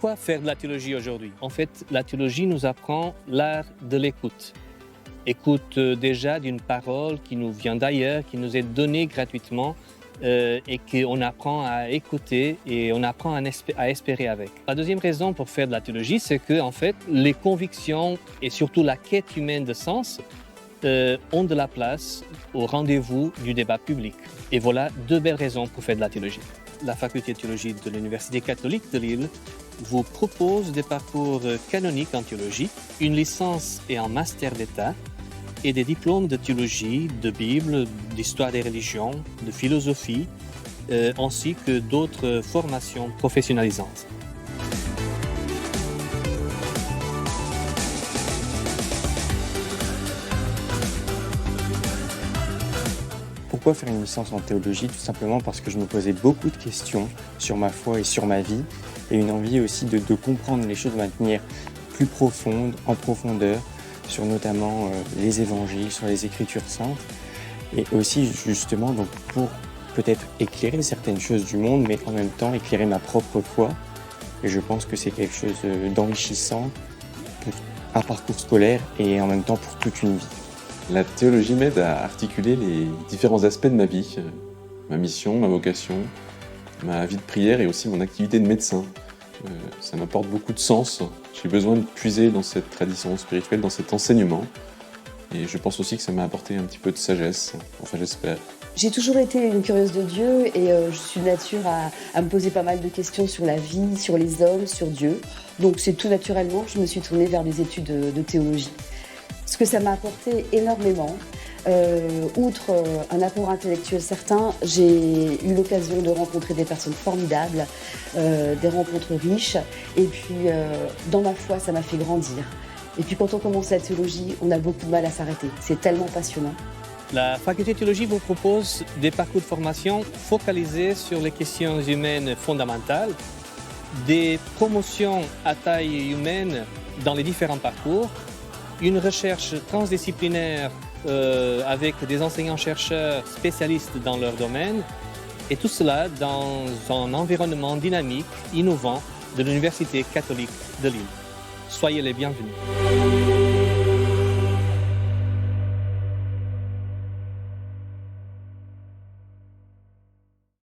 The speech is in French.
Pourquoi faire de la théologie aujourd'hui? En fait, la théologie nous apprend l'art de l'écoute. Écoute déjà d'une parole qui nous vient d'ailleurs, qui nous est donnée gratuitement et qu'on apprend à écouter et on apprend à espérer avec. La deuxième raison pour faire de la théologie, c'est que en fait, les convictions et surtout la quête humaine de sens ont de la place au rendez-vous du débat public. Et voilà deux belles raisons pour faire de la théologie. La faculté de théologie de l'Université catholique de Lille vous propose des parcours canoniques en théologie, une licence et un master d'État, et des diplômes de théologie, de Bible, d'histoire des religions, de philosophie, ainsi que d'autres formations professionnalisantes. Pourquoi faire une licence en théologie? Tout simplement parce que je me posais beaucoup de questions sur ma foi et sur ma vie, et une envie aussi de comprendre les choses de manière plus profonde, en profondeur, sur notamment les évangiles, sur les Écritures saintes, et aussi justement donc pour peut-être éclairer certaines choses du monde, mais en même temps éclairer ma propre foi. Et je pense que c'est quelque chose d'enrichissant pour un parcours scolaire et en même temps pour toute une vie. La théologie m'aide à articuler les différents aspects de ma vie, ma mission, ma vocation, ma vie de prière et aussi mon activité de médecin. Ça m'apporte beaucoup de sens. J'ai besoin de puiser dans cette tradition spirituelle, dans cet enseignement. Et je pense aussi que ça m'a apporté un petit peu de sagesse, enfin j'espère. J'ai toujours été une curieuse de Dieu et je suis de nature à me poser pas mal de questions sur la vie, sur les hommes, sur Dieu. Donc c'est tout naturellement que je me suis tournée vers des études de théologie. Ce que ça m'a apporté énormément, outre un apport intellectuel certain, j'ai eu l'occasion de rencontrer des personnes formidables, des rencontres riches, et puis dans ma foi, ça m'a fait grandir. Et puis quand on commence la théologie, on a beaucoup de mal à s'arrêter. C'est tellement passionnant. La faculté de théologie vous propose des parcours de formation focalisés sur les questions humaines fondamentales, des promotions à taille humaine dans les différents parcours, une recherche transdisciplinaire avec des enseignants-chercheurs spécialistes dans leur domaine, et tout cela dans un environnement dynamique, innovant de l'Université catholique de Lille. Soyez les bienvenus.